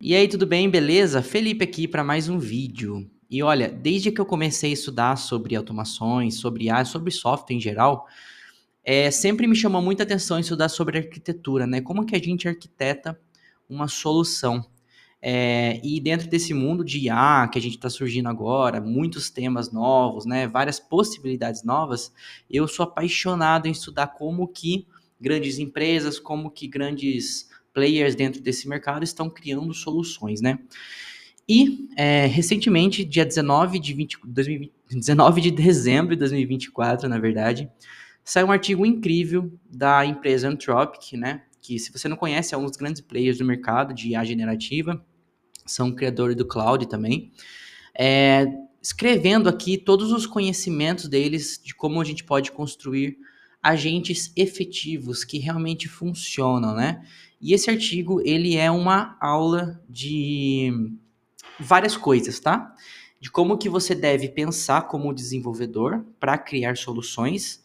E aí, tudo bem? Beleza? Felipe aqui para mais um vídeo. E olha, desde que eu comecei a estudar sobre automações, sobre IA, sobre software em geral, sempre me chamou muita atenção estudar sobre arquitetura, né? Como que a gente arquiteta uma solução. E dentro desse mundo de IA que a gente está surgindo agora, muitos temas novos, né? Várias possibilidades novas, eu sou apaixonado em estudar como que grandes empresas, como que grandes players dentro desse mercado estão criando soluções, né? E recentemente, dia 19 de dezembro de 2024, na verdade, saiu um artigo incrível da empresa Anthropic, né? Que, se você não conhece, é um dos grandes players do mercado de IA generativa, são criadores do cloud também, é, escrevendo aqui todos os conhecimentos deles de como a gente pode construir agentes efetivos que realmente funcionam, né? E esse artigo, ele é uma aula de várias coisas, tá? De como que você deve pensar como desenvolvedor para criar soluções,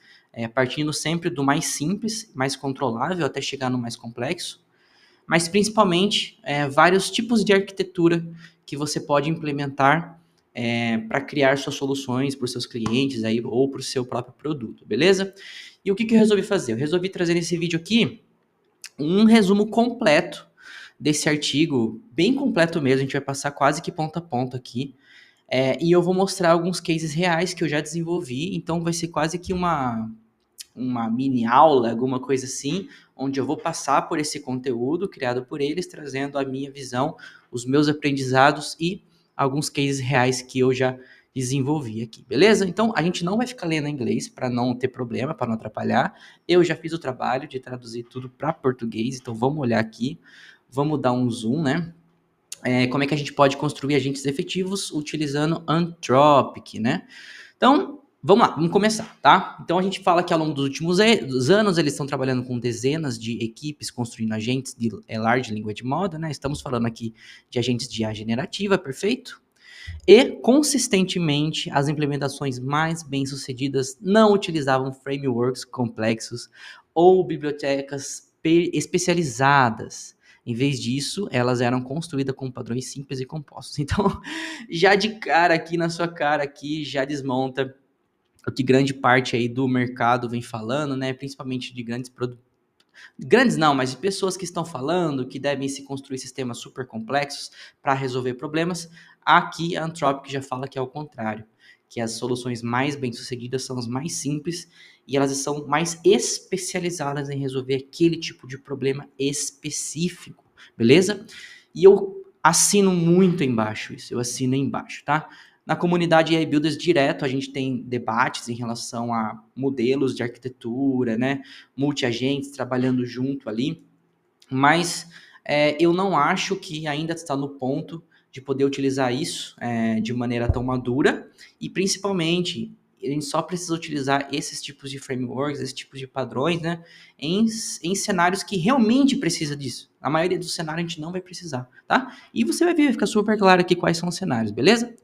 partindo sempre do mais simples, mais controlável, até chegar no mais complexo, mas principalmente vários tipos de arquitetura que você pode implementar para criar suas soluções para os seus clientes aí, ou para o seu próprio produto, beleza? E o que, que eu resolvi fazer? Eu resolvi trazer nesse vídeo aqui um resumo completo desse artigo, bem completo mesmo, a gente vai passar quase que ponto a ponto aqui, e eu vou mostrar alguns cases reais que eu já desenvolvi, então vai ser quase que uma mini aula, alguma coisa assim, onde eu vou passar por esse conteúdo criado por eles, trazendo a minha visão, os meus aprendizados e alguns cases reais que eu já desenvolvi aqui, beleza? Então a gente não vai ficar lendo em inglês para não ter problema, para não atrapalhar. Eu já fiz o trabalho de traduzir tudo para português, então vamos olhar aqui, vamos dar um zoom, né? Como é que a gente pode construir agentes efetivos utilizando Anthropic, né? Então, vamos lá, vamos começar, tá? Então, a gente fala que ao longo dos últimos anos, eles estão trabalhando com dezenas de equipes construindo agentes de Large Language Model, né? Estamos falando aqui de agentes de IA generativa, perfeito? E, consistentemente, as implementações mais bem-sucedidas não utilizavam frameworks complexos ou bibliotecas especializadas. Em vez disso, elas eram construídas com padrões simples e compostos. Então, já de cara aqui na sua cara aqui, já desmonta o que grande parte aí do mercado vem falando, né? Principalmente de grandes não, mas de pessoas que estão falando que devem se construir sistemas super complexos para resolver problemas. Aqui a Anthropic já fala que é o contrário, que as soluções mais bem-sucedidas são as mais simples e elas são mais especializadas em resolver aquele tipo de problema específico, beleza? E eu assino muito embaixo isso, eu assino embaixo, tá? Na comunidade AI Builders direto a gente tem debates em relação a modelos de arquitetura, né? Multi-agentes trabalhando junto ali, mas eu não acho que ainda está no ponto de poder utilizar isso de maneira tão madura e principalmente a gente só precisa utilizar esses tipos de frameworks, esses tipos de padrões, né, em cenários que realmente precisa disso. A maioria dos cenários a gente não vai precisar, tá? E você vai ver, vai ficar super claro aqui quais são os cenários, beleza?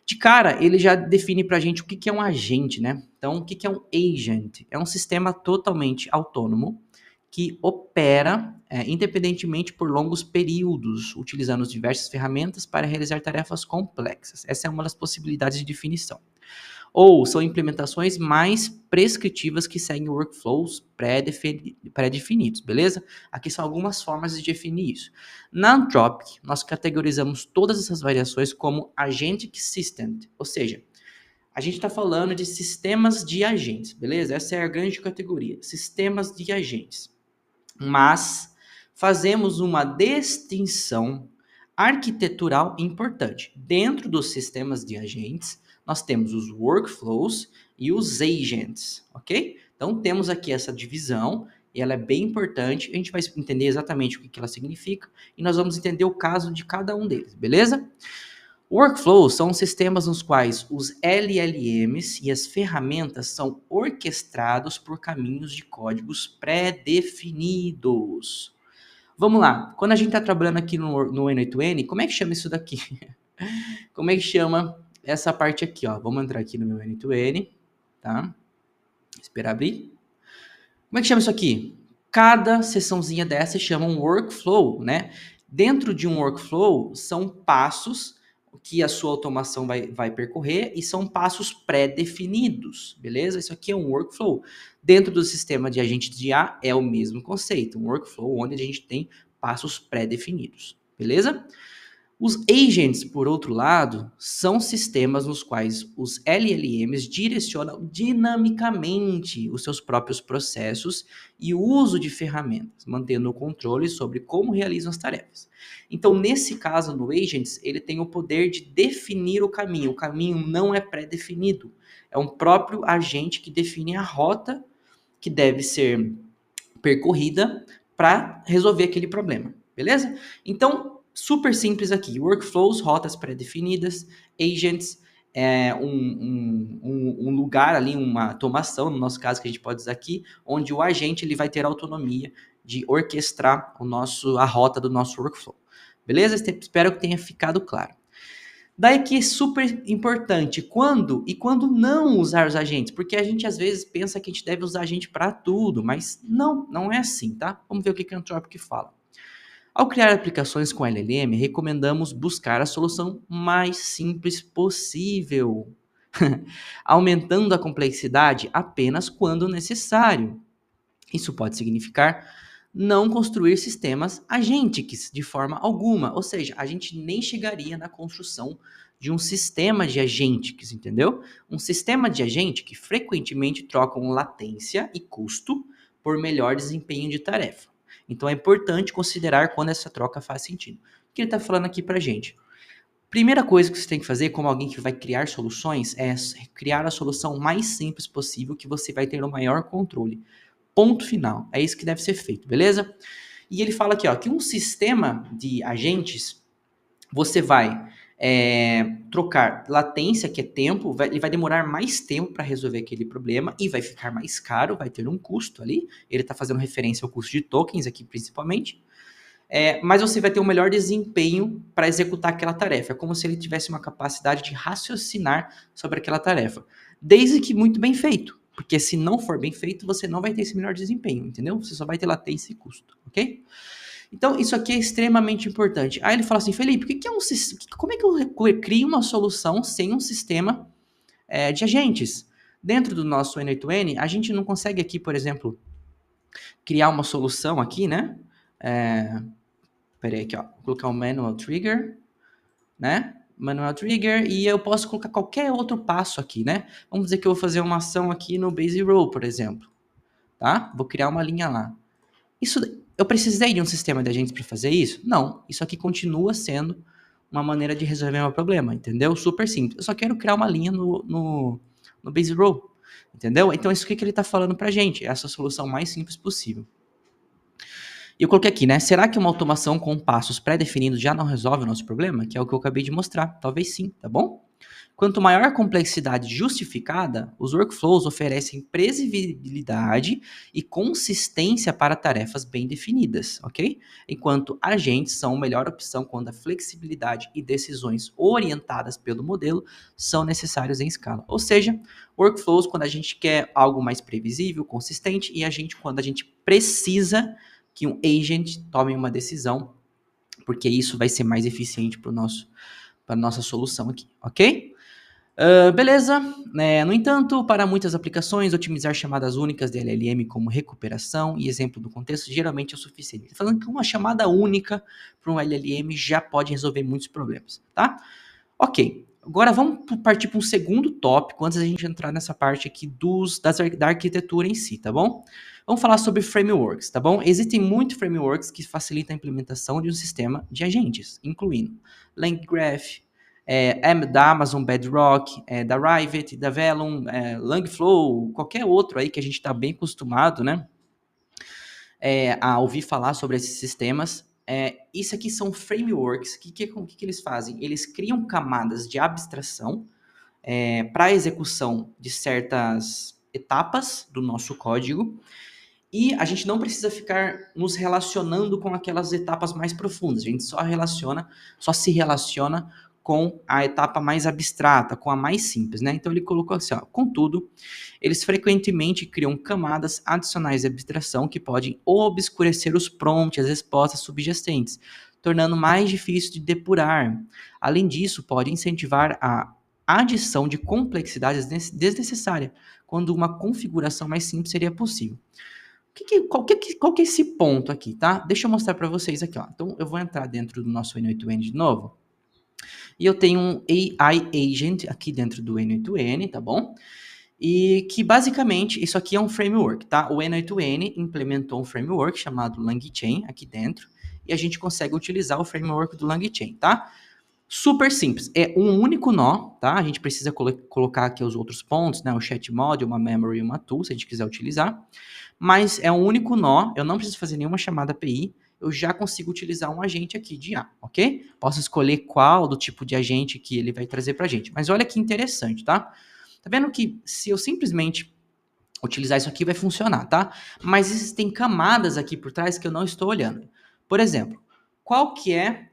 De cara, ele já define para a gente o que é um agente, né? Então, o que é um agent? É um sistema totalmente autônomo que opera independentemente por longos períodos, utilizando diversas ferramentas para realizar tarefas complexas. Essa é uma das possibilidades de definição. Ou são implementações mais prescritivas que seguem workflows pré-definidos, beleza? Aqui são algumas formas de definir isso. Na Anthropic, nós categorizamos todas essas variações como Agentic System, ou seja, a gente está falando de sistemas de agentes, beleza? Essa é a grande categoria, sistemas de agentes. Mas fazemos uma distinção arquitetural importante. Dentro dos sistemas de agentes, nós temos os workflows e os agents, ok? Então temos aqui essa divisão e ela é bem importante. A gente vai entender exatamente o que ela significa e nós vamos entender o caso de cada um deles, beleza? Workflows são sistemas nos quais os LLMs e as ferramentas são orquestrados por caminhos de códigos pré-definidos. Vamos lá, quando a gente está trabalhando aqui no N8N, como é que chama isso daqui? Como é que chama essa parte aqui? Ó? Vamos entrar aqui no meu N8N, tá? Esperar abrir. Como é que chama isso aqui? Cada sessãozinha dessa chama um workflow, né? Dentro de um workflow, são passos que a sua automação vai percorrer e são passos pré-definidos, beleza? Isso aqui é um workflow. Dentro do sistema de agente de IA é o mesmo conceito, um workflow onde a gente tem passos pré-definidos, beleza? Os agents, por outro lado, são sistemas nos quais os LLMs direcionam dinamicamente os seus próprios processos e o uso de ferramentas, mantendo o controle sobre como realizam as tarefas. Então, nesse caso, no agents, ele tem o poder de definir o caminho. O caminho não é pré-definido. É um próprio agente que define a rota que deve ser percorrida para resolver aquele problema, beleza? Então, super simples aqui, workflows, rotas pré-definidas, agents, um lugar ali, uma automação, no nosso caso que a gente pode usar aqui, onde o agente ele vai ter autonomia de orquestrar a rota do nosso workflow. Beleza? Espero que tenha ficado claro. Daí que é super importante quando e quando não usar os agentes, porque a gente às vezes pensa que a gente deve usar agente para tudo, mas não é assim, tá? Vamos ver o que a Anthropic fala. Ao criar aplicações com LLM, recomendamos buscar a solução mais simples possível, aumentando a complexidade apenas quando necessário. Isso pode significar não construir sistemas agênticos de forma alguma, ou seja, a gente nem chegaria na construção de um sistema de agênticos, entendeu? Um sistema de agente que frequentemente trocam latência e custo por melhor desempenho de tarefa. Então é importante considerar quando essa troca faz sentido. O que ele está falando aqui para a gente? Primeira coisa que você tem que fazer, como alguém que vai criar soluções, é criar a solução mais simples possível que você vai ter o maior controle. Ponto final. É isso que deve ser feito, beleza? E ele fala aqui, ó, que um sistema de agentes, você vai trocar latência, que é tempo, ele vai demorar mais tempo para resolver aquele problema e vai ficar mais caro, vai ter um custo ali. Ele está fazendo referência ao custo de tokens aqui, principalmente. Mas você vai ter um melhor desempenho para executar aquela tarefa. É como se ele tivesse uma capacidade de raciocinar sobre aquela tarefa. Desde que muito bem feito. Porque se não for bem feito, você não vai ter esse melhor desempenho, entendeu? Você só vai ter latência e custo, ok? Então, isso aqui é extremamente importante. Aí ele fala assim, Felipe, como é que eu crio uma solução sem um sistema de agentes? Dentro do nosso N8N, a gente não consegue aqui, por exemplo, criar uma solução aqui, né? Peraí aqui, ó. Vou colocar um manual trigger, né? Manual trigger, e eu posso colocar qualquer outro passo aqui, né? Vamos dizer que eu vou fazer uma ação aqui no base row, por exemplo, tá? Vou criar uma linha lá. Eu precisei de um sistema de agentes para fazer isso? Não. Isso aqui continua sendo uma maneira de resolver meu problema, entendeu? Super simples. Eu só quero criar uma linha no base row, entendeu? Então, isso que ele está falando para a gente, é essa solução mais simples possível. E eu coloquei aqui, né? Será que uma automação com passos pré-definidos já não resolve o nosso problema? Que é o que eu acabei de mostrar. Talvez sim, tá bom? Quanto maior a complexidade justificada, os workflows oferecem previsibilidade e consistência para tarefas bem definidas, ok? Enquanto agentes são a melhor opção quando a flexibilidade e decisões orientadas pelo modelo são necessários em escala. Ou seja, workflows quando a gente quer algo mais previsível, consistente, e agente quando a gente precisa que um agent tome uma decisão, porque isso vai ser mais eficiente para a nossa solução aqui, ok? Beleza. No entanto, para muitas aplicações, otimizar chamadas únicas de LLM como recuperação e exemplo do contexto geralmente é o suficiente. Tá falando que uma chamada única para um LLM já pode resolver muitos problemas, tá? Ok. Agora vamos partir para um segundo tópico antes da gente entrar nessa parte aqui da arquitetura em si, tá bom? Vamos falar sobre frameworks, tá bom? Existem muitos frameworks que facilitam a implementação de um sistema de agentes, incluindo LangGraph, da Amazon Bedrock, da Rivet, da Vellum, Langflow, qualquer outro aí que a gente está bem acostumado, né? A ouvir falar sobre esses sistemas. Isso aqui são frameworks. O que eles fazem? Eles criam camadas de abstração para a execução de certas etapas do nosso código. E a gente não precisa ficar nos relacionando com aquelas etapas mais profundas. A gente só se relaciona com a etapa mais abstrata, com a mais simples, né? Então ele colocou assim, ó, contudo, eles frequentemente criam camadas adicionais de abstração que podem obscurecer os prompts, as respostas subjacentes, tornando mais difícil de depurar. Além disso, pode incentivar a adição de complexidades desnecessária, quando uma configuração mais simples seria possível. Qual que é esse ponto aqui, tá? Deixa eu mostrar para vocês aqui, ó. Então, eu vou entrar dentro do nosso N8N de novo. E eu tenho um AI Agent aqui dentro do N8N, tá bom? E que basicamente, isso aqui é um framework, tá? O N8N implementou um framework chamado LangChain aqui dentro, e a gente consegue utilizar o framework do LangChain, tá? Super simples, é um único nó, tá? A gente precisa colocar aqui os outros pontos, né? O chat module, uma memory e uma tool, se a gente quiser utilizar. Mas é um único nó, eu não preciso fazer nenhuma chamada API, eu já consigo utilizar um agente aqui de IA, ok? Posso escolher qual do tipo de agente que ele vai trazer pra gente. Mas olha que interessante, tá? Tá vendo que se eu simplesmente utilizar isso aqui vai funcionar, tá? Mas existem camadas aqui por trás que eu não estou olhando. Por exemplo, qual que é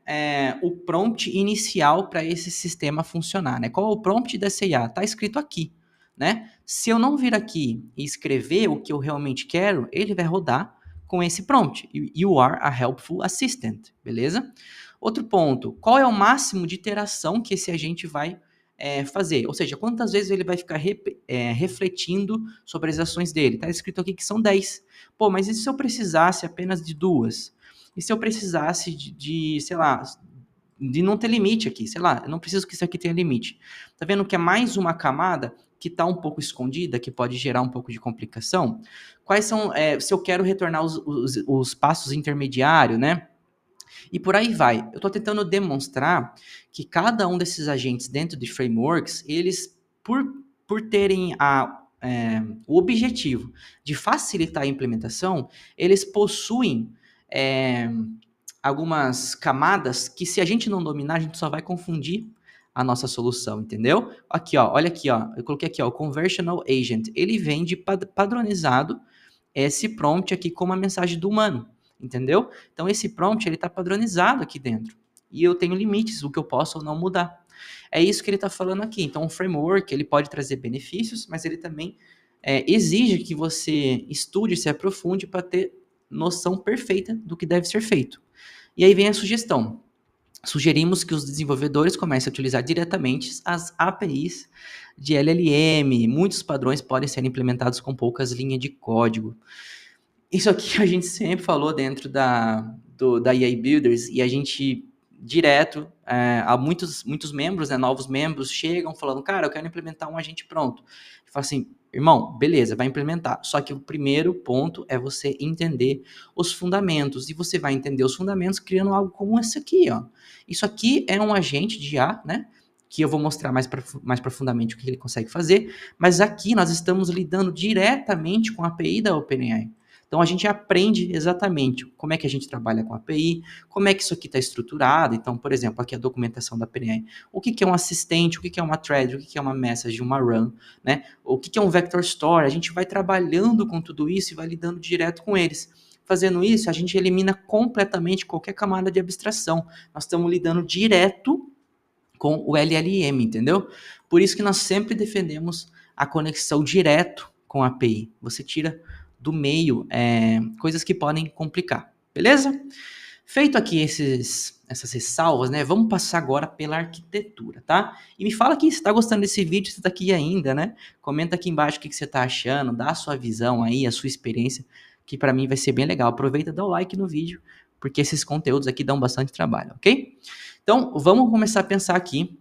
o prompt inicial para esse sistema funcionar, né? Qual é o prompt dessa IA? Tá escrito aqui, né? Se eu não vir aqui e escrever o que eu realmente quero, ele vai rodar com esse prompt. You are a helpful assistant, beleza? Outro ponto, qual é o máximo de iteração que esse agente vai fazer? Ou seja, quantas vezes ele vai ficar refletindo sobre as ações dele? Tá escrito aqui que são 10. Pô, mas e se eu precisasse apenas de 2? E se eu precisasse sei lá, de não ter limite aqui, sei lá, eu não preciso que isso aqui tenha limite. Tá vendo que é mais uma camada que está um pouco escondida, que pode gerar um pouco de complicação? Quais são, se eu quero retornar os passos intermediários, né? E por aí vai. Eu estou tentando demonstrar que cada um desses agentes dentro de frameworks, eles, por terem o objetivo de facilitar a implementação, eles possuem algumas camadas que, se a gente não dominar, a gente só vai confundir a nossa solução, entendeu? Aqui, ó, olha aqui, ó, eu coloquei aqui, ó, o Conversational Agent, ele vem de padronizado esse prompt aqui como a mensagem do humano, entendeu? Então, esse prompt, ele está padronizado aqui dentro, e eu tenho limites, o que eu posso ou não mudar. É isso que ele está falando aqui. Então, o framework, ele pode trazer benefícios, mas ele também exige que você estude, se aprofunde para ter noção perfeita do que deve ser feito. E aí vem a sugestão. Sugerimos que os desenvolvedores comecem a utilizar diretamente as APIs de LLM. Muitos padrões podem ser implementados com poucas linhas de código. Isso aqui a gente sempre falou dentro da EA Builders, e a gente direto, há muitos membros, né, novos membros, chegam falando, cara, eu quero implementar um agente pronto. Eu falo assim, irmão, beleza, vai implementar. Só que o primeiro ponto é você entender os fundamentos, e você vai entender os fundamentos criando algo como esse aqui, ó. Isso aqui é um agente de IA, né, que eu vou mostrar mais profundamente o que ele consegue fazer, mas aqui nós estamos lidando diretamente com a API da OpenAI. Então, a gente aprende exatamente como é que a gente trabalha com a API, como é que isso aqui está estruturado. Então, por exemplo, aqui a documentação da PNI. O que é um assistente, o que é uma thread, o que é uma message, uma run, né? O que é um vector store. A gente vai trabalhando com tudo isso e vai lidando direto com eles. Fazendo isso, a gente elimina completamente qualquer camada de abstração. Nós estamos lidando direto com o LLM, entendeu? Por isso que nós sempre defendemos a conexão direto com a API. Você tira do meio coisas que podem complicar, beleza? Feito aqui essas ressalvas, né? Vamos passar agora pela arquitetura, tá? E me fala aqui se está gostando desse vídeo, se está aqui ainda, né? Comenta aqui embaixo o que você está achando, dá a sua visão aí, a sua experiência, que para mim vai ser bem legal. Aproveita e dá o like no vídeo, porque esses conteúdos aqui dão bastante trabalho, ok? Então, vamos começar a pensar aqui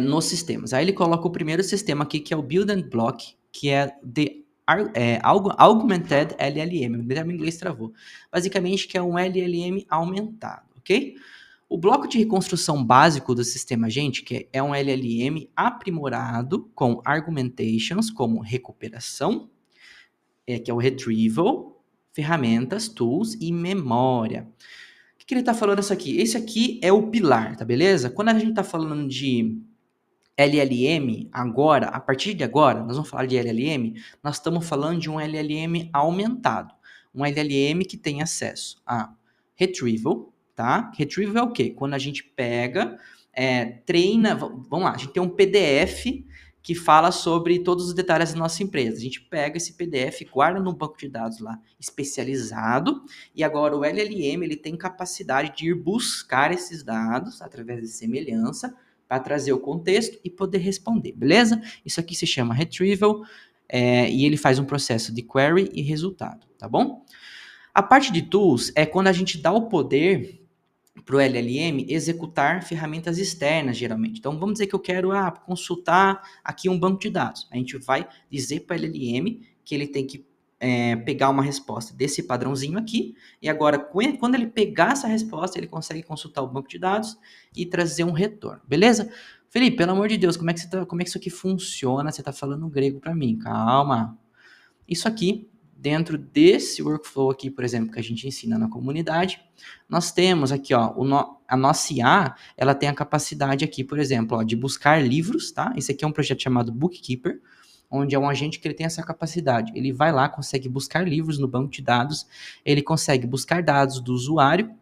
nos sistemas. Aí ele coloca o primeiro sistema aqui, que é o Build and Block, que é Augmented LLM, o termo em inglês travou. Basicamente, que é um LLM aumentado, ok? O bloco de reconstrução básico do sistema, gente, que é um LLM aprimorado com argumentations como recuperação, que é o retrieval, ferramentas, tools e memória. O que ele está falando isso aqui? Esse aqui é o pilar, tá beleza? Quando a gente está falando de LLM, agora, a partir de agora, nós vamos falar de LLM, nós estamos falando de um LLM aumentado. Um LLM que tem acesso a retrieval, tá? Retrieval é o quê? Quando a gente pega, treina, vamos lá, a gente tem um PDF que fala sobre todos os detalhes da nossa empresa. A gente pega esse PDF, guarda num banco de dados lá especializado, e agora o LLM ele tem capacidade de ir buscar esses dados através de semelhança para trazer o contexto e poder responder, beleza? Isso aqui se chama retrieval, e ele faz um processo de query e resultado, tá bom? A parte de tools é quando a gente dá o poder para o LLM executar ferramentas externas, geralmente. Então, vamos dizer que eu quero consultar aqui um banco de dados. A gente vai dizer para o LLM que ele tem que pegar uma resposta desse padrãozinho aqui, e agora, quando ele pegar essa resposta, ele consegue consultar o banco de dados e trazer um retorno, beleza? Felipe, pelo amor de Deus, como é que isso aqui funciona? Você está falando grego para mim, calma. Isso aqui, dentro desse workflow aqui, por exemplo, que a gente ensina na comunidade, nós temos aqui, ó, a nossa IA, ela tem a capacidade aqui, por exemplo, ó, de buscar livros, tá? Esse aqui é um projeto chamado Bookkeeper, onde é um agente que ele tem essa capacidade. Ele vai lá, consegue buscar livros no banco de dados, ele consegue buscar dados do usuário,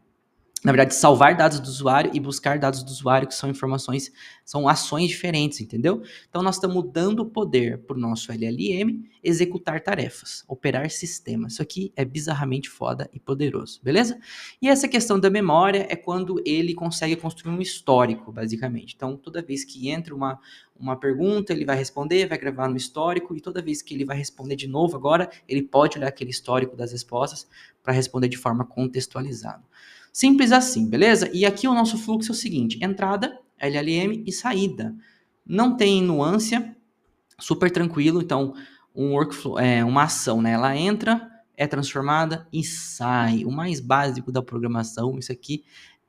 na verdade, salvar dados do usuário e buscar dados do usuário, que são informações, são ações diferentes, entendeu? Então, nós estamos dando poder para o nosso LLM executar tarefas, operar sistemas. Isso aqui é bizarramente foda e poderoso, beleza? E essa questão da memória é quando ele consegue construir um histórico, basicamente. Então, toda vez que entra uma pergunta, ele vai responder, vai gravar no histórico, e toda vez que ele vai responder de novo agora, ele pode olhar aquele histórico das respostas para responder de forma contextualizada. Simples assim, beleza? E aqui o nosso fluxo é o seguinte: entrada, LLM e saída. Não tem nuance, super tranquilo. Então, um workflow, uma ação, né? Ela entra, é transformada e sai. O mais básico da programação, isso aqui,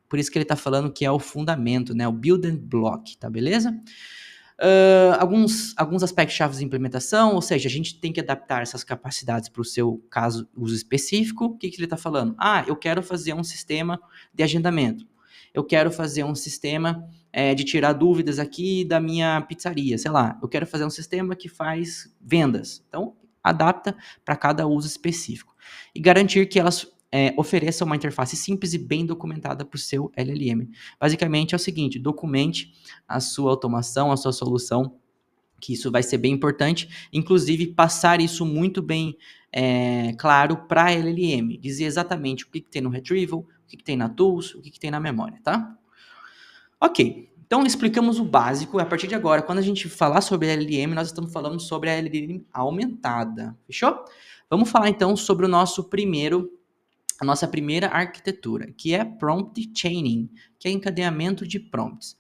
por isso que ele está falando que é o fundamento, né? O building block, tá beleza? Alguns aspectos chaves de implementação, ou seja, a gente tem que adaptar essas capacidades para o seu caso, uso específico. O que ele está falando? Eu quero fazer um sistema de agendamento. Eu quero fazer um sistema de tirar dúvidas aqui da minha pizzaria, sei lá. Eu quero fazer um sistema que faz vendas. Então, adapta para cada uso específico. E garantir que elas ofereça uma interface simples e bem documentada para o seu LLM. Basicamente é o seguinte: documente a sua automação, a sua solução, que isso vai ser bem importante. Inclusive, passar isso muito bem claro para a LLM. Dizer exatamente o que tem no Retrieval, o que tem na Tools, o que tem na memória, tá? Ok. Então, explicamos o básico. A partir de agora, quando a gente falar sobre a LLM, nós estamos falando sobre a LLM aumentada. Fechou? Vamos falar, então, sobre a nossa primeira arquitetura, que é Prompt Chaining, que é encadeamento de prompts.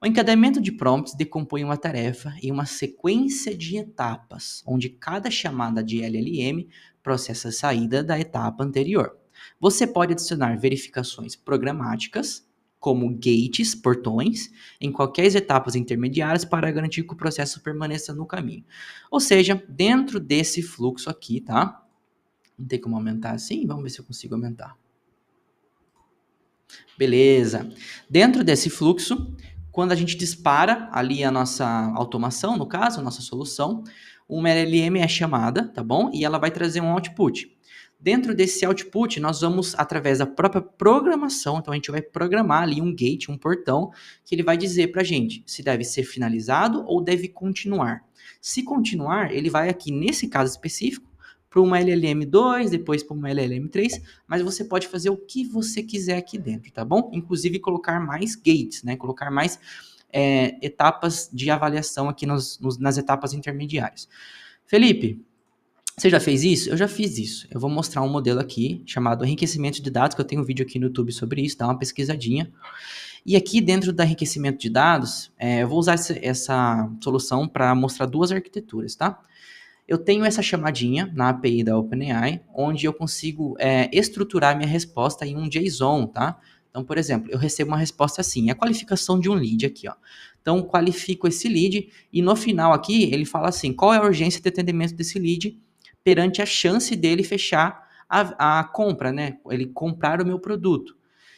O encadeamento de prompts decompõe uma tarefa em uma sequência de etapas, onde cada chamada de LLM processa a saída da etapa anterior. Você pode adicionar verificações programáticas, como gates, portões, em qualquer etapas intermediárias para garantir que o processo permaneça no caminho. Ou seja, dentro desse fluxo aqui, tá? Não tem como aumentar assim? Vamos ver se eu consigo aumentar. Beleza. Dentro desse fluxo, quando a gente dispara ali a nossa automação, no caso, a nossa solução, uma LLM é chamada, tá bom? E ela vai trazer um output. Dentro desse output, nós vamos, através da própria programação, então a gente vai programar ali um gate, um portão, que ele vai dizer pra gente se deve ser finalizado ou deve continuar. Se continuar, ele vai aqui, nesse caso específico, para uma LLM2, depois para uma LLM3, mas você pode fazer o que você quiser aqui dentro, tá bom? Inclusive colocar mais gates, né? Colocar mais etapas de avaliação aqui nas etapas intermediárias. Felipe, você já fez isso? Eu já fiz isso. Eu vou mostrar um modelo aqui chamado enriquecimento de dados, que eu tenho um vídeo aqui no YouTube sobre isso, dá uma pesquisadinha. E aqui dentro do enriquecimento de dados, eu vou usar essa solução para mostrar duas arquiteturas, tá? Eu tenho essa chamadinha na API da OpenAI, onde eu consigo estruturar minha resposta em um JSON, tá? Então, por exemplo, eu recebo uma resposta assim, a qualificação de um lead aqui, ó. Então, qualifico esse lead e no final aqui ele fala assim, qual é a urgência de atendimento desse lead perante a chance dele fechar a compra, né? Ele comprar o meu produto.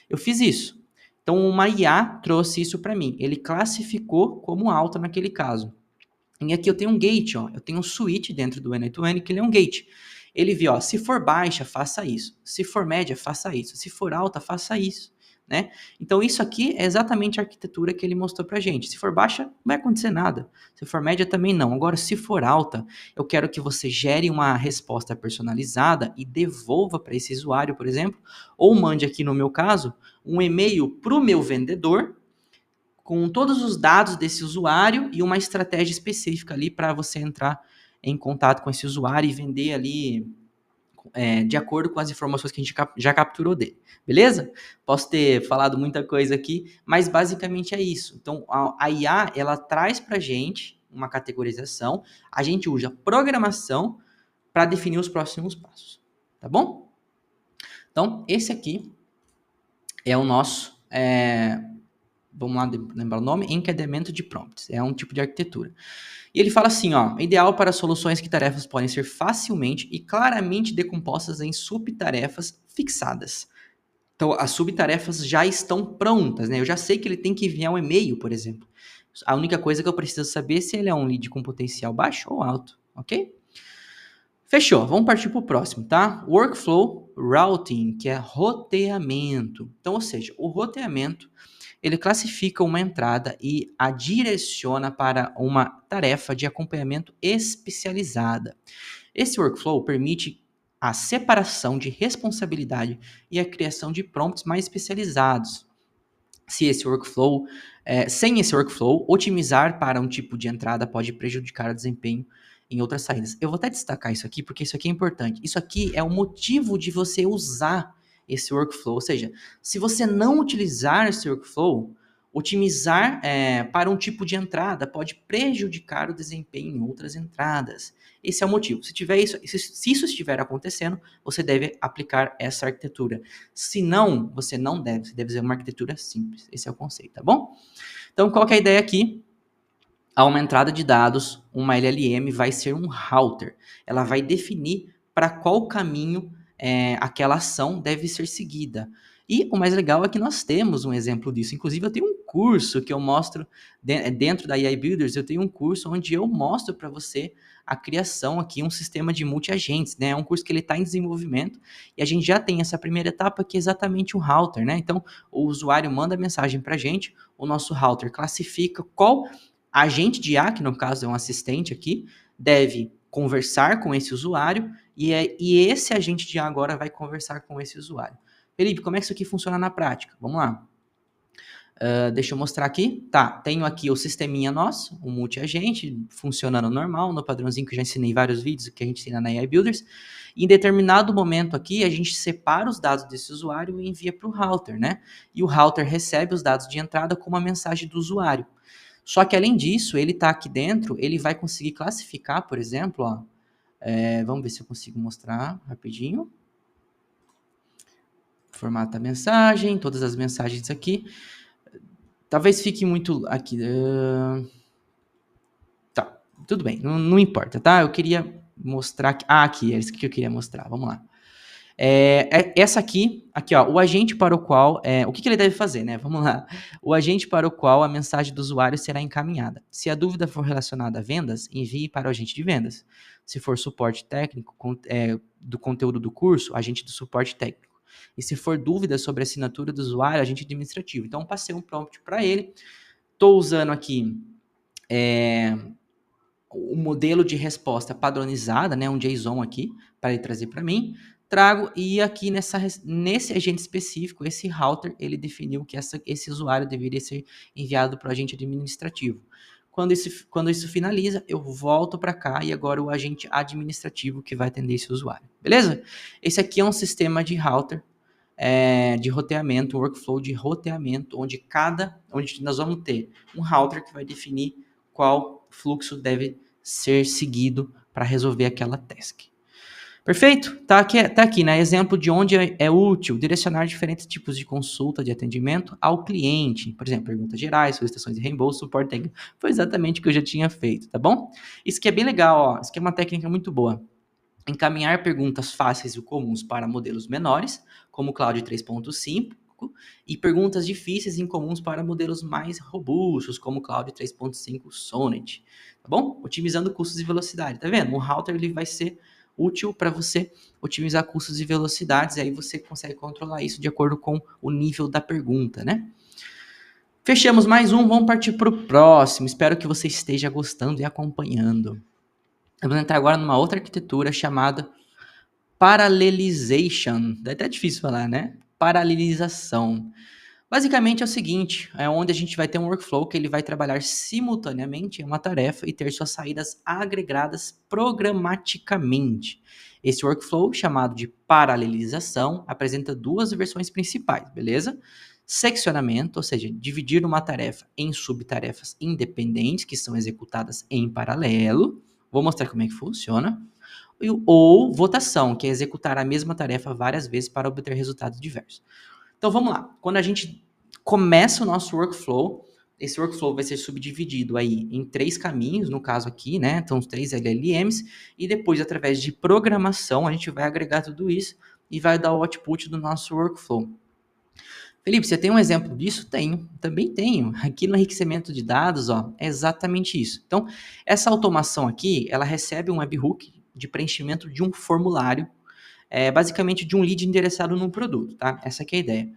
Eu fiz isso. Então, uma IA trouxe isso para mim. Ele classificou como alta naquele caso. E aqui eu tenho um gate, ó. Eu tenho um switch dentro do N2N que ele é um gate. Ele viu, ó, se for baixa, faça isso. Se for média, faça isso. Se for alta, faça isso. né? Então, isso aqui é exatamente a arquitetura que ele mostrou para a gente. Se for baixa, não vai acontecer nada. Se for média, também não. Agora, se for alta, eu quero que você gere uma resposta personalizada e devolva para esse usuário, por exemplo, ou mande aqui no meu caso, um e-mail para o meu vendedor com todos os dados desse usuário e uma estratégia específica ali para você entrar em contato com esse usuário e vender ali de acordo com as informações que a gente já capturou dele, beleza? Posso ter falado muita coisa aqui, mas basicamente é isso. Então, a IA, ela traz para a gente uma categorização, a gente usa programação para definir os próximos passos, tá bom? Então, esse aqui é o nosso, vamos lá lembrar o nome, encadeamento de prompts, é um tipo de arquitetura. E ele fala assim, ó, ideal para soluções que tarefas podem ser facilmente e claramente decompostas em subtarefas fixadas. Então, as subtarefas já estão prontas, né? Eu já sei que ele tem que enviar um e-mail, por exemplo. A única coisa que eu preciso saber é se ele é um lead com potencial baixo ou alto, ok? Fechou, vamos partir para o próximo, tá? Workflow Routing, que é roteamento. Então, ou seja, o roteamento ele classifica uma entrada e a direciona para uma tarefa de acompanhamento especializada. Esse workflow permite a separação de responsabilidade e a criação de prompts mais especializados. Sem esse workflow, otimizar para um tipo de entrada pode prejudicar o desempenho em outras saídas. Eu vou até destacar isso aqui, porque isso aqui é importante. Isso aqui é o motivo de você usar esse workflow. Ou seja, se você não utilizar esse workflow, otimizar para um tipo de entrada pode prejudicar o desempenho em outras entradas. Esse é o motivo. Se isso estiver acontecendo, você deve aplicar essa arquitetura. Se não, você não deve. Você deve fazer uma arquitetura simples. Esse é o conceito, tá bom? Então, qual que é a ideia aqui? A uma entrada de dados, uma LLM vai ser um router. Ela vai definir para qual caminho aquela ação deve ser seguida. E o mais legal é que nós temos um exemplo disso. Inclusive, eu tenho um curso que eu mostro dentro da AI Builders, eu tenho um curso onde eu mostro para você a criação aqui, um sistema de multi-agentes, né? É um curso que ele está em desenvolvimento e a gente já tem essa primeira etapa que é exatamente um router, né? Então, o usuário manda mensagem para a gente, o nosso router classifica qual agente de IA, que no caso é um assistente aqui, deve conversar com esse usuário e esse agente de IA agora vai conversar com esse usuário. Felipe, como é que isso aqui funciona na prática? Vamos lá. Deixa eu mostrar aqui. Tá, tenho aqui o sisteminha nosso, o multi-agente, funcionando normal, no padrãozinho que eu já ensinei vários vídeos que a gente ensina na AI Builders. Em determinado momento aqui, a gente separa os dados desse usuário e envia para o router, né? E o router recebe os dados de entrada com uma mensagem do usuário. Só que além disso, ele está aqui dentro, ele vai conseguir classificar, por exemplo, ó, vamos ver se eu consigo mostrar rapidinho. Formata a mensagem, todas as mensagens aqui. Talvez fique muito aqui. Tá, tudo bem, não importa, tá? Eu queria mostrar aqui. Aqui, é isso que eu queria mostrar. Vamos lá. Essa aqui, ó, o agente para o qual, o que ele deve fazer, né? Vamos lá. O agente para o qual a mensagem do usuário será encaminhada. Se a dúvida for relacionada a vendas, envie para o agente de vendas. Se for suporte técnico do conteúdo do curso, agente do suporte técnico. E se for dúvida sobre a assinatura do usuário, agente administrativo. Então, passei um prompt para ele. Estou usando aqui o modelo de resposta padronizada, né? Um JSON aqui, para ele trazer para mim. Trago e aqui nesse agente específico, esse router, ele definiu que esse usuário deveria ser enviado para o agente administrativo. Quando isso finaliza, eu volto para cá e agora o agente administrativo que vai atender esse usuário. Beleza? Esse aqui é um sistema de router, de roteamento, workflow de roteamento, onde nós vamos ter um router que vai definir qual fluxo deve ser seguido para resolver aquela task. Perfeito? Tá aqui, né? Exemplo de onde é útil direcionar diferentes tipos de consulta de atendimento ao cliente. Por exemplo, perguntas gerais, solicitações de reembolso, suporte técnico. Foi exatamente o que eu já tinha feito, tá bom? Isso aqui é bem legal, ó. Isso aqui é uma técnica muito boa. Encaminhar perguntas fáceis e comuns para modelos menores, como o Cloud 3.5, e perguntas difíceis e incomuns para modelos mais robustos, como o Cloud 3.5 Sonnet. Tá bom? Otimizando custos e velocidade. Tá vendo? O router ele vai ser útil para você otimizar custos e velocidades, e aí você consegue controlar isso de acordo com o nível da pergunta, né? Fechamos mais um, vamos partir para o próximo. Espero que você esteja gostando e acompanhando. Vamos entrar agora numa outra arquitetura chamada Parallelization. É até difícil falar, né? Paralelização. Basicamente é o seguinte, é onde a gente vai ter um workflow que ele vai trabalhar simultaneamente em uma tarefa e ter suas saídas agregadas programaticamente. Esse workflow, chamado de paralelização, apresenta duas versões principais, beleza? Seccionamento, ou seja, dividir uma tarefa em subtarefas independentes que são executadas em paralelo. Vou mostrar como é que funciona. Ou votação, que é executar a mesma tarefa várias vezes para obter resultados diversos. Então vamos lá. Quando a gente começa o nosso workflow, esse workflow vai ser subdividido aí em 3 caminhos, no caso aqui, né? Então, os 3 LLMs, e depois, através de programação, a gente vai agregar tudo isso e vai dar o output do nosso workflow. Felipe, você tem um exemplo disso? Tenho, também tenho. Aqui no enriquecimento de dados, ó, é exatamente isso. Então, essa automação aqui, ela recebe um webhook de preenchimento de um formulário, basicamente de um lead endereçado num produto, tá? Essa aqui é a ideia.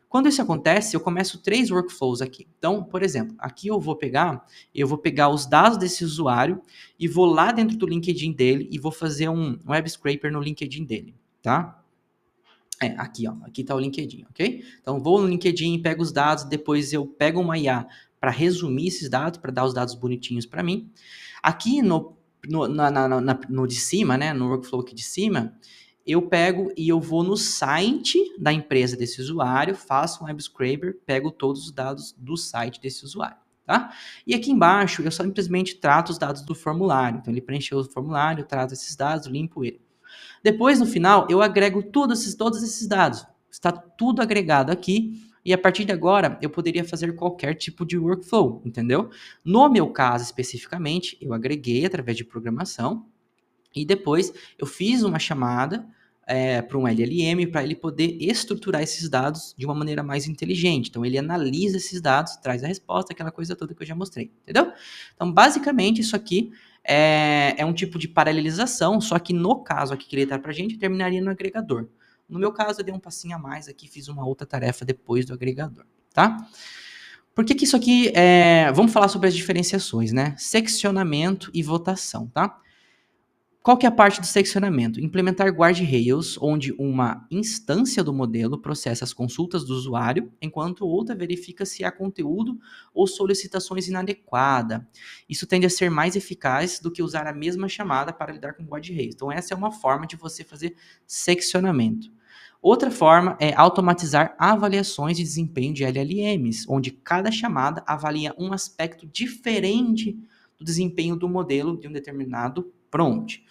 Quando isso acontece, eu começo 3 workflows aqui. Então, por exemplo, aqui eu vou pegar os dados desse usuário e vou lá dentro do LinkedIn dele e vou fazer um web scraper no LinkedIn dele, tá? Aqui, ó, aqui tá o LinkedIn, ok? Então, vou no LinkedIn, pego os dados, depois eu pego uma IA para resumir esses dados, para dar os dados bonitinhos para mim. Aqui no de cima, né, no workflow aqui de cima, eu pego e eu vou no site da empresa desse usuário, faço um web scraper, pego todos os dados do site desse usuário, tá? E aqui embaixo eu simplesmente trato os dados do formulário. Então ele preencheu o formulário, eu trato esses dados, limpo ele. Depois, no final, eu agrego todos esses dados. Está tudo agregado aqui. E a partir de agora, eu poderia fazer qualquer tipo de workflow, entendeu? No meu caso, especificamente, eu agreguei através de programação. E depois, eu fiz uma chamada para um LLM para ele poder estruturar esses dados de uma maneira mais inteligente. Então, ele analisa esses dados, traz a resposta, aquela coisa toda que eu já mostrei, entendeu? Então, basicamente, isso aqui é um tipo de paralelização, só que no caso aqui que ele está para a gente, terminaria no agregador. No meu caso, eu dei um passinho a mais aqui, fiz uma outra tarefa depois do agregador, tá? Por que isso aqui Vamos falar sobre as diferenciações, né? Seccionamento e votação, tá? Qual que é a parte do seccionamento? Implementar guardrails, onde uma instância do modelo processa as consultas do usuário, enquanto outra verifica se há conteúdo ou solicitações inadequadas. Isso tende a ser mais eficaz do que usar a mesma chamada para lidar com guardrails. Então, essa é uma forma de você fazer seccionamento. Outra forma é automatizar avaliações de desempenho de LLMs, onde cada chamada avalia um aspecto diferente do desempenho do modelo de um determinado prompt.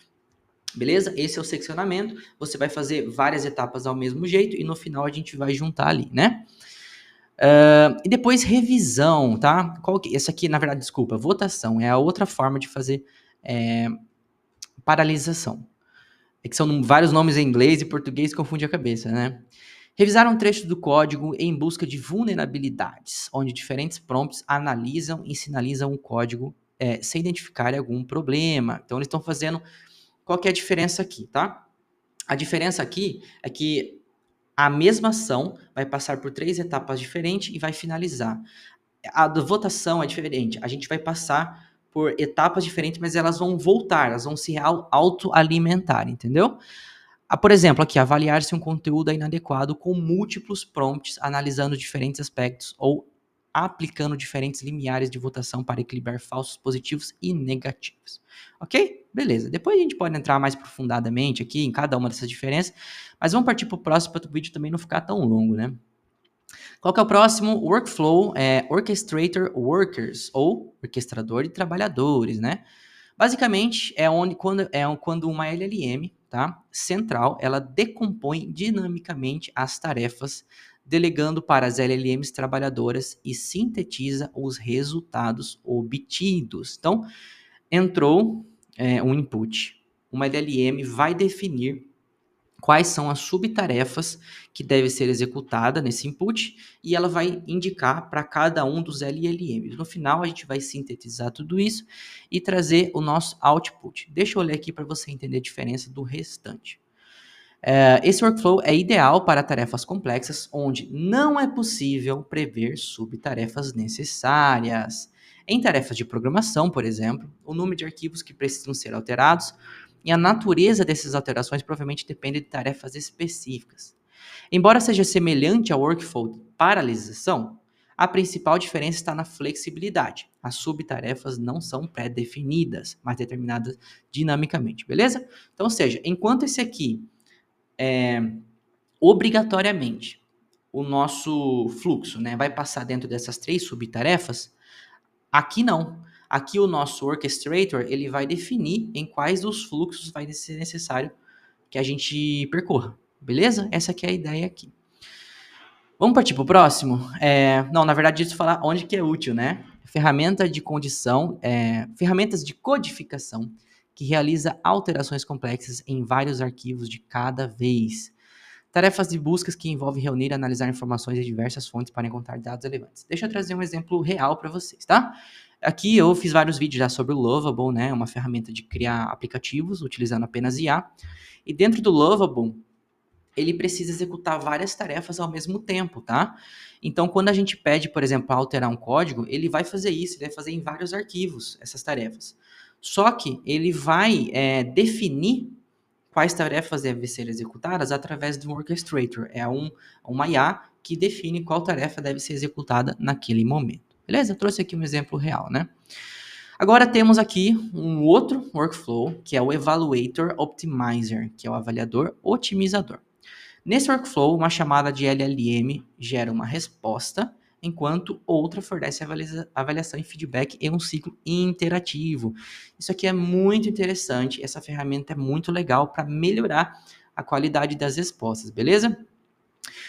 Beleza? Esse é o seccionamento. Você vai fazer várias etapas ao mesmo jeito e no final a gente vai juntar ali, né? E depois revisão, tá? Essa aqui, na verdade, desculpa, votação é a outra forma de fazer paralisação. É que são vários nomes em inglês e português que confunde a cabeça, né? Revisar um trecho do código em busca de vulnerabilidades, onde diferentes prompts analisam e sinalizam o código sem identificar algum problema. Então, eles estão fazendo... Qual que é a diferença aqui, tá? A diferença aqui é que a mesma ação vai passar por 3 etapas diferentes e vai finalizar. A da votação é diferente. A gente vai passar por etapas diferentes, mas elas vão voltar, elas vão se autoalimentar, entendeu? Por exemplo, aqui, avaliar se um conteúdo é inadequado com múltiplos prompts, analisando diferentes aspectos ou aplicando diferentes limiares de votação para equilibrar falsos positivos e negativos. Ok? Beleza. Depois a gente pode entrar mais aprofundadamente aqui em cada uma dessas diferenças, mas vamos partir para o próximo para o vídeo também não ficar tão longo, né? Qual que é o próximo? Workflow Orchestrator Workers, ou orquestrador de trabalhadores, né? Basicamente, quando uma LLM, tá, central, ela decompõe dinamicamente as tarefas, delegando para as LLMs trabalhadoras e sintetiza os resultados obtidos. Então, entrou um input, uma LLM vai definir quais são as subtarefas que devem ser executadas nesse input e ela vai indicar para cada um dos LLMs. No final, a gente vai sintetizar tudo isso e trazer o nosso output. Deixa eu ler aqui para você entender a diferença do restante. Esse workflow é ideal para tarefas complexas, onde não é possível prever subtarefas necessárias. Em tarefas de programação, por exemplo, o número de arquivos que precisam ser alterados e a natureza dessas alterações provavelmente depende de tarefas específicas. Embora seja semelhante ao workflow de paralisação, a principal diferença está na flexibilidade. As subtarefas não são pré-definidas, mas determinadas dinamicamente, beleza? Então, ou seja, enquanto esse aqui obrigatoriamente o nosso fluxo, né, vai passar dentro dessas 3 subtarefas, aqui não. Aqui o nosso orchestrator, ele vai definir em quais dos fluxos vai ser necessário que a gente percorra, beleza? Essa aqui é a ideia aqui. Vamos partir para o próximo? Não, na verdade, deixa eu falar onde que é útil, né? Ferramenta de condição, ferramentas de codificação que realiza alterações complexas em vários arquivos de cada vez. Tarefas de buscas que envolvem reunir e analisar informações de diversas fontes para encontrar dados relevantes. Deixa eu trazer um exemplo real para vocês, tá? Aqui eu fiz vários vídeos já sobre o Lovable, né? Uma ferramenta de criar aplicativos utilizando apenas IA. E dentro do Lovable, ele precisa executar várias tarefas ao mesmo tempo, tá? Então, quando a gente pede, por exemplo, para alterar um código, ele vai fazer isso, ele vai fazer em vários arquivos essas tarefas. Só que ele vai definir quais tarefas devem ser executadas através do orchestrator. É uma IA que define qual tarefa deve ser executada naquele momento. Beleza? Eu trouxe aqui um exemplo real, né? Agora temos aqui um outro workflow, que é o Evaluator Optimizer, que é o avaliador otimizador. Nesse workflow, uma chamada de LLM gera uma resposta, enquanto outra fornece avaliação e feedback em um ciclo interativo. Isso aqui é muito interessante, essa ferramenta é muito legal para melhorar a qualidade das respostas, beleza?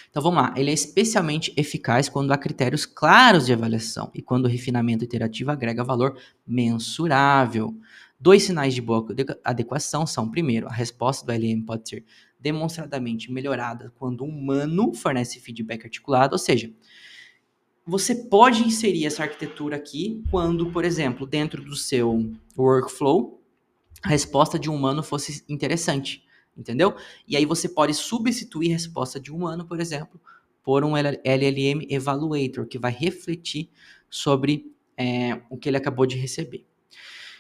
Então vamos lá, ele é especialmente eficaz quando há critérios claros de avaliação e quando o refinamento iterativo agrega valor mensurável. 2 sinais de boa adequação são, primeiro, a resposta do LM pode ser demonstradamente melhorada quando um humano fornece feedback articulado, ou seja, você pode inserir essa arquitetura aqui quando, por exemplo, dentro do seu workflow, a resposta de um humano fosse interessante, entendeu? E aí você pode substituir a resposta de um humano, por exemplo, por um LLM Evaluator, que vai refletir sobre o que ele acabou de receber.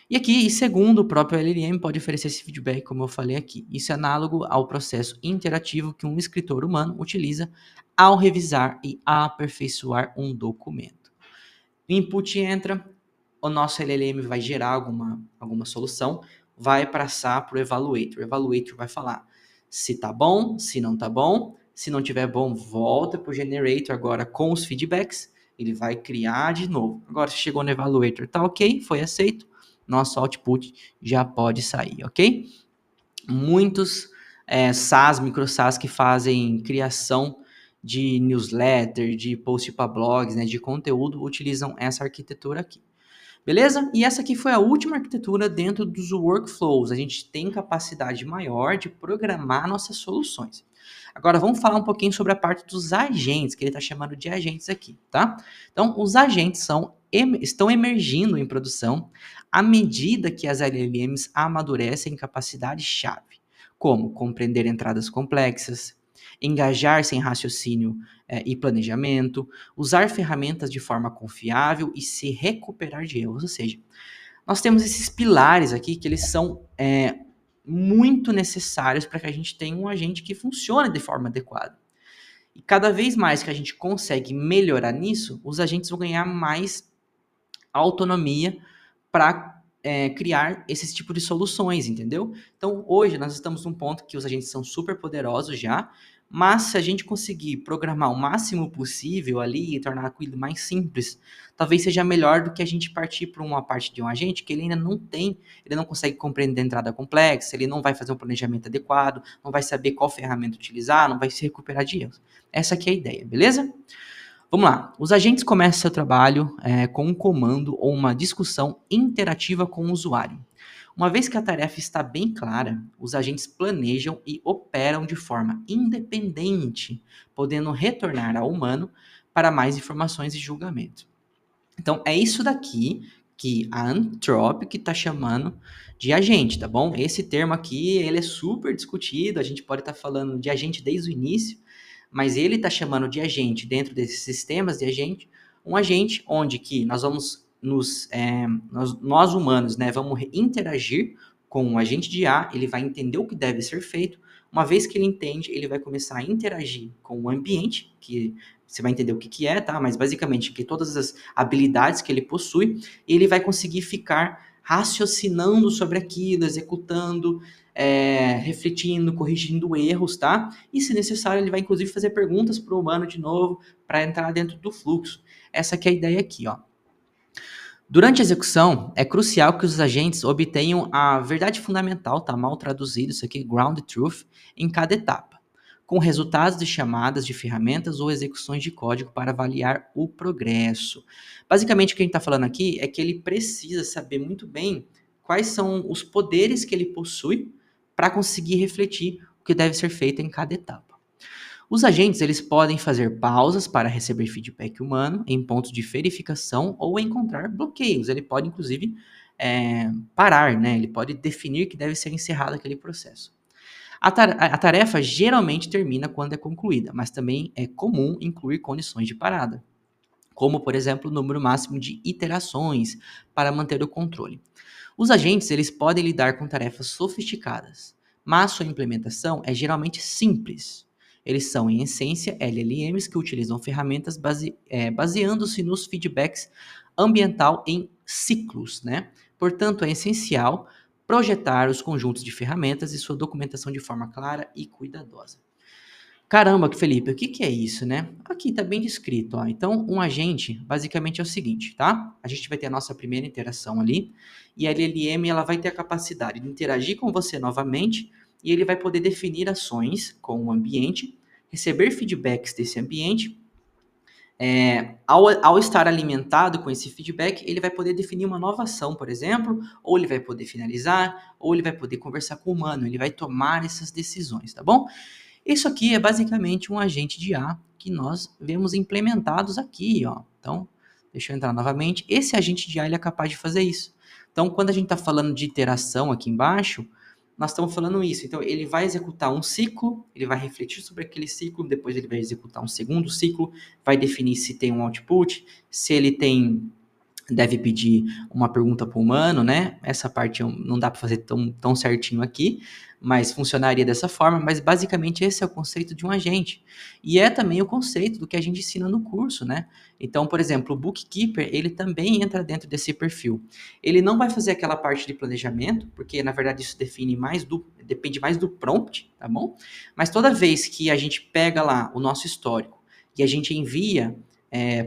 E aqui, segundo o próprio LLM, pode oferecer esse feedback, como eu falei aqui. Isso é análogo ao processo interativo que um escritor humano utiliza ao revisar e aperfeiçoar um documento. O input entra, o nosso LLM vai gerar alguma solução, vai passar para o Evaluator. O Evaluator vai falar se tá bom, se não tá bom. Se não tiver bom, volta para o Generator agora com os feedbacks. Ele vai criar de novo. Agora, se chegou no Evaluator, tá ok, foi aceito. Nosso output já pode sair, ok? Muitos SaaS, micro SaaS que fazem criação de newsletter, de post para blogs, né, de conteúdo, utilizam essa arquitetura aqui. Beleza? E essa aqui foi a última arquitetura dentro dos workflows. A gente tem capacidade maior de programar nossas soluções. Agora vamos falar um pouquinho sobre a parte dos agentes, que ele está chamando de agentes aqui, tá? Então, os agentes estão emergindo em produção à medida que as LLMs amadurecem em capacidade-chave, como compreender entradas complexas, engajar-se em raciocínio e planejamento, usar ferramentas de forma confiável e se recuperar de erros. Ou seja, nós temos esses pilares aqui que eles são muito necessários para que a gente tenha um agente que funcione de forma adequada. E cada vez mais que a gente consegue melhorar nisso, os agentes vão ganhar mais autonomia para criar esse tipo de soluções, entendeu? Então, hoje nós estamos num ponto que os agentes são super poderosos já, mas se a gente conseguir programar o máximo possível ali e tornar aquilo mais simples, talvez seja melhor do que a gente partir para uma parte de um agente que ele ainda não tem, ele não consegue compreender a entrada complexa, ele não vai fazer um planejamento adequado, não vai saber qual ferramenta utilizar, não vai se recuperar de erros. Essa aqui é a ideia, beleza? Vamos lá. Os agentes começam seu trabalho com um comando ou uma discussão interativa com o usuário. Uma vez que a tarefa está bem clara, os agentes planejam e operam de forma independente, podendo retornar ao humano para mais informações e julgamento. Então, é isso daqui que a Anthropic está chamando de agente, tá bom? Esse termo aqui, ele é super discutido, a gente pode estar falando de agente desde o início, mas ele está chamando de agente dentro desses sistemas de agente, um agente onde que nós vamos nós humanos, né, vamos interagir com o agente de IA, ele vai entender o que deve ser feito, uma vez que ele entende, ele vai começar a interagir com o ambiente, que você vai entender o que é, tá? Mas basicamente que todas as habilidades que ele possui, ele vai conseguir ficar raciocinando sobre aquilo, executando, refletindo, corrigindo erros, tá? E se necessário, ele vai inclusive fazer perguntas para o humano de novo, para entrar dentro do fluxo. Essa que é a ideia aqui, ó. Durante a execução, é crucial que os agentes obtenham a verdade fundamental, tá mal traduzido isso aqui, ground truth, em cada etapa, com resultados de chamadas de ferramentas ou execuções de código para avaliar o progresso. Basicamente, o que a gente está falando aqui é que ele precisa saber muito bem quais são os poderes que ele possui para conseguir refletir o que deve ser feito em cada etapa. Os agentes eles podem fazer pausas para receber feedback humano em pontos de verificação ou encontrar bloqueios. Ele pode, inclusive, parar, né? Ele pode definir que deve ser encerrado aquele processo. A tarefa geralmente termina quando é concluída, mas também é comum incluir condições de parada, como, por exemplo, o número máximo de iterações para manter o controle. Os agentes eles podem lidar com tarefas sofisticadas, mas sua implementação é geralmente simples. Eles são, em essência, LLMs que utilizam ferramentas baseando-se nos feedbacks ambiental em ciclos, né? Portanto, é essencial projetar os conjuntos de ferramentas e sua documentação de forma clara e cuidadosa. Caramba, Felipe, o que que é isso, né? Aqui está bem descrito, ó. Então, um agente, basicamente é o seguinte, tá? A gente vai ter a nossa primeira interação ali, e a LLM, ela vai ter a capacidade de interagir com você novamente, e ele vai poder definir ações com o ambiente, receber feedbacks desse ambiente. Ao estar alimentado com esse feedback, ele vai poder definir uma nova ação, por exemplo, ou ele vai poder finalizar, ou ele vai poder conversar com o humano, ele vai tomar essas decisões, tá bom? Isso aqui é basicamente um agente de IA que nós vemos implementados aqui, ó. Então, deixa eu entrar novamente. Esse agente de IA ele é capaz de fazer isso. Então, quando a gente está falando de iteração aqui embaixo, nós estamos falando isso. Então, ele vai executar um ciclo, ele vai refletir sobre aquele ciclo, depois ele vai executar um segundo ciclo, vai definir se tem um output, se ele deve pedir uma pergunta para o humano, né? Essa parte não dá para fazer tão certinho aqui, mas funcionaria dessa forma. Mas basicamente esse é o conceito de um agente. E é também o conceito do que a gente ensina no curso, né? Então, por exemplo, o Bookkeeper, ele também entra dentro desse perfil. Ele não vai fazer aquela parte de planejamento, porque na verdade isso depende mais do prompt, tá bom? Mas toda vez que a gente pega lá o nosso histórico e a gente envia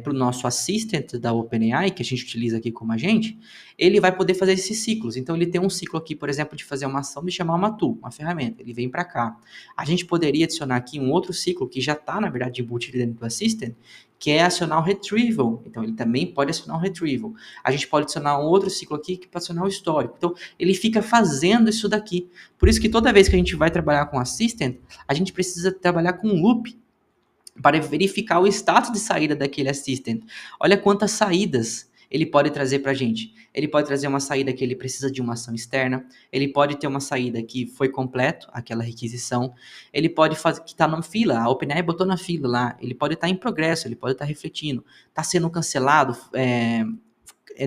para o nosso assistant da OpenAI, que a gente utiliza aqui como agente, ele vai poder fazer esses ciclos. Então, ele tem um ciclo aqui, por exemplo, de fazer uma ação de chamar uma tool, uma ferramenta. Ele vem para cá. A gente poderia adicionar aqui um outro ciclo que já está, na verdade, embutido dentro do assistant, que é acionar o retrieval. Então, ele também pode acionar o retrieval. A gente pode adicionar um outro ciclo aqui que pode acionar o histórico. Então, ele fica fazendo isso daqui. Por isso que toda vez que a gente vai trabalhar com assistant, a gente precisa trabalhar com um loop para verificar o status de saída daquele assistant. Olha quantas saídas ele pode trazer para a gente. Ele pode trazer uma saída que ele precisa de uma ação externa, ele pode ter uma saída que foi completo, aquela requisição, ele pode fazer que está na fila, a OpenAI botou na fila lá, ele pode estar em progresso, ele pode estar refletindo, está sendo cancelado,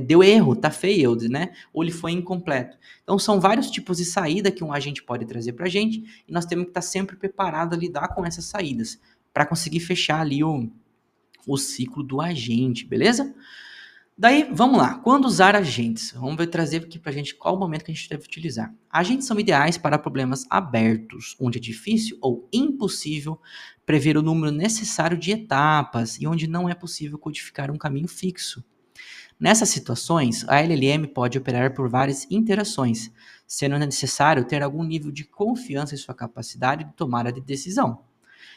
deu erro, está failed, né? Ou ele foi incompleto. Então, são vários tipos de saída que um agente pode trazer para a gente, e nós temos que estar sempre preparados a lidar com essas saídas, para conseguir fechar ali o ciclo do agente, beleza? Daí, vamos lá. Quando usar agentes? Vamos trazer aqui para a gente qual o momento que a gente deve utilizar. Agentes são ideais para problemas abertos, onde é difícil ou impossível prever o número necessário de etapas e onde não é possível codificar um caminho fixo. Nessas situações, a LLM pode operar por várias interações, sendo necessário ter algum nível de confiança em sua capacidade de tomada de decisão.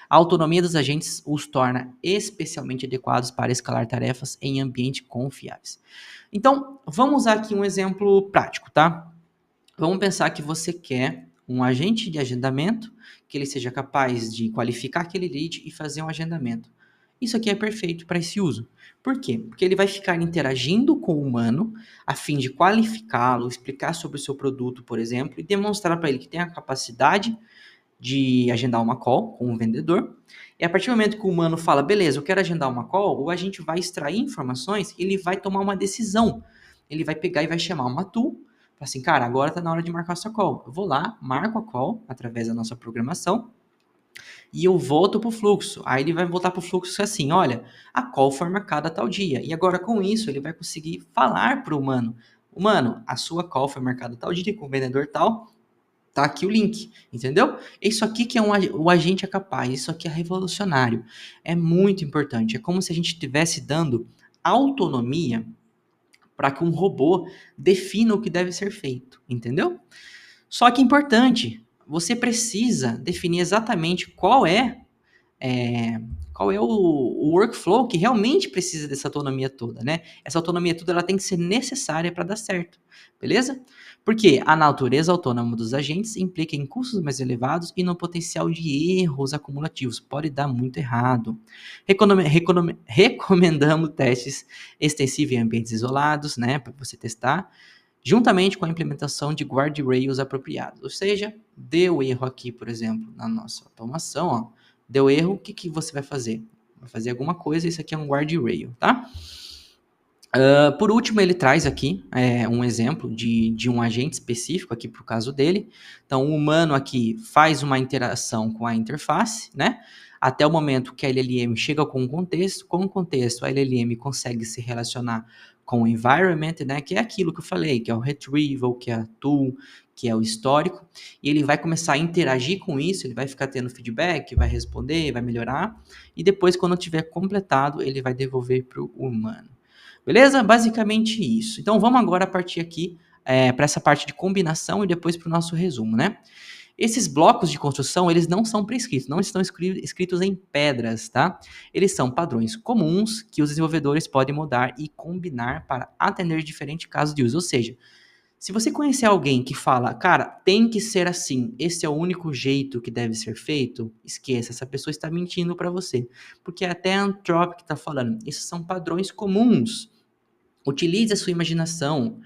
A autonomia dos agentes os torna especialmente adequados para escalar tarefas em ambientes confiáveis. Então, vamos usar aqui um exemplo prático, tá? Vamos pensar que você quer um agente de agendamento que ele seja capaz de qualificar aquele lead e fazer um agendamento. Isso aqui é perfeito para esse uso. Por quê? Porque ele vai ficar interagindo com o humano a fim de qualificá-lo, explicar sobre o seu produto, por exemplo, e demonstrar para ele que tem a capacidade de agendar uma call com o vendedor. E a partir do momento que o humano fala, beleza, eu quero agendar uma call, o agente vai extrair informações e ele vai tomar uma decisão. Ele vai pegar e vai chamar uma tool, fala assim, cara, agora está na hora de marcar a sua call. Eu vou lá, marco a call através da nossa programação e eu volto para o fluxo. Aí ele vai voltar para o fluxo assim, olha, a call foi marcada tal dia. E agora com isso ele vai conseguir falar para o humano, humano, a sua call foi marcada tal dia com o vendedor tal, tá aqui o link, entendeu? Isso aqui que é o agente é capaz, isso aqui é revolucionário. É muito importante. É como se a gente estivesse dando autonomia para que um robô defina o que deve ser feito, entendeu? Só que é importante, você precisa definir exatamente é, qual é o workflow que realmente precisa dessa autonomia toda, né? Essa autonomia toda ela tem que ser necessária para dar certo, beleza? Porque a natureza autônoma dos agentes implica em custos mais elevados e no potencial de erros acumulativos. Pode dar muito errado. Recomendamos testes extensivos em ambientes isolados, né? Para você testar, juntamente com a implementação de guardrails apropriados. Ou seja, deu erro aqui, por exemplo, na nossa automação, ó, deu erro, o que, que você vai fazer? Vai fazer alguma coisa, isso aqui é um guardrail, tá? Por último, ele traz aqui um exemplo de um agente específico aqui para o caso dele. Então, o humano aqui faz uma interação com a interface, né? Até o momento que a LLM chega com o contexto a LLM consegue se relacionar com o environment, né? Que é aquilo que eu falei, que é o retrieval, que é a tool, que é o histórico. E ele vai começar a interagir com isso, ele vai ficar tendo feedback, vai responder, vai melhorar. E depois, quando tiver completado, ele vai devolver para o humano. Beleza? Basicamente isso. Então vamos agora partir aqui para essa parte de combinação e depois para o nosso resumo, né? Esses blocos de construção, eles não são prescritos, não estão escritos em pedras, tá? Eles são padrões comuns que os desenvolvedores podem mudar e combinar para atender diferentes casos de uso. Ou seja, se você conhecer alguém que fala, cara, tem que ser assim, esse é o único jeito que deve ser feito, esqueça, essa pessoa está mentindo para você. Porque até a Anthropic está falando, esses são padrões comuns. Utilize a sua imaginação,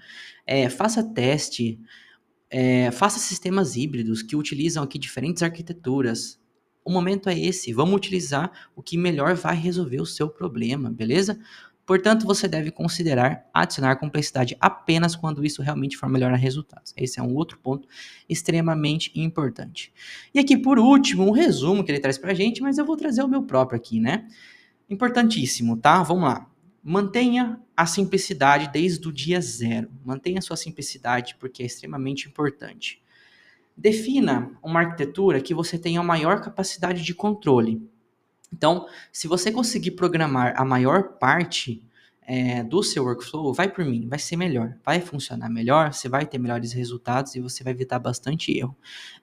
faça teste, faça sistemas híbridos que utilizam aqui diferentes arquiteturas. O momento é esse, vamos utilizar o que melhor vai resolver o seu problema, beleza? Portanto, você deve considerar adicionar complexidade apenas quando isso realmente for melhorar resultados. Esse é um outro ponto extremamente importante. E aqui, por último, um resumo que ele traz pra gente, mas eu vou trazer o meu próprio aqui, né? Importantíssimo, tá? Vamos lá. Mantenha a simplicidade desde o dia zero. Mantenha a sua simplicidade porque é extremamente importante. Defina uma arquitetura que você tenha a maior capacidade de controle. Então, se você conseguir programar a maior parte do seu workflow, vai por mim, vai ser melhor, vai funcionar melhor, você vai ter melhores resultados e você vai evitar bastante erro.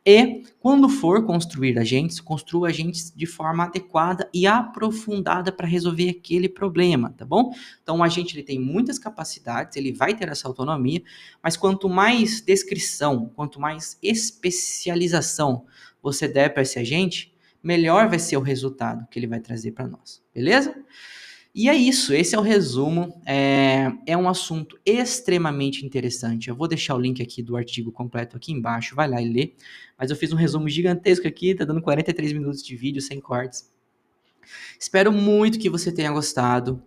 E, quando for construir agentes, construa agentes de forma adequada e aprofundada para resolver aquele problema, tá bom? Então, o agente ele tem muitas capacidades, ele vai ter essa autonomia, mas quanto mais descrição, quanto mais especialização você der para esse agente, melhor vai ser o resultado que ele vai trazer para nós, beleza? E é isso, esse é o resumo. É um assunto extremamente interessante. Eu vou deixar o link aqui do artigo completo aqui embaixo, vai lá e lê. Mas eu fiz um resumo gigantesco aqui, tá dando 43 minutos de vídeo sem cortes. Espero muito que você tenha gostado.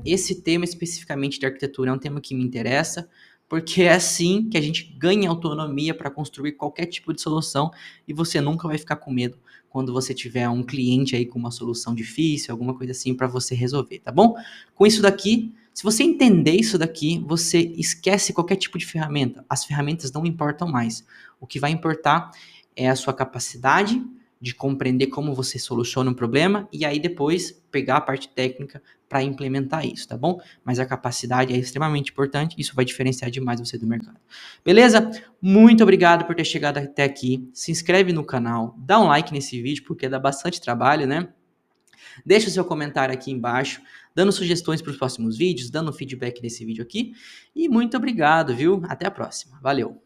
Esse tema especificamente de arquitetura é um tema que me interessa, porque é assim que a gente ganha autonomia para construir qualquer tipo de solução e você nunca vai ficar com medo quando você tiver um cliente aí com uma solução difícil, alguma coisa assim para você resolver, tá bom? Com isso daqui, se você entender isso daqui, você esquece qualquer tipo de ferramenta. As ferramentas não importam mais. O que vai importar é a sua capacidade de compreender como você soluciona um problema e aí depois pegar a parte técnica para implementar isso, tá bom? Mas a capacidade é extremamente importante, isso vai diferenciar demais você do mercado. Beleza? Muito obrigado por ter chegado até aqui. Se inscreve no canal, dá um like nesse vídeo porque dá bastante trabalho, né? Deixa o seu comentário aqui embaixo, dando sugestões para os próximos vídeos, dando feedback desse vídeo aqui. E muito obrigado, viu? Até a próxima. Valeu!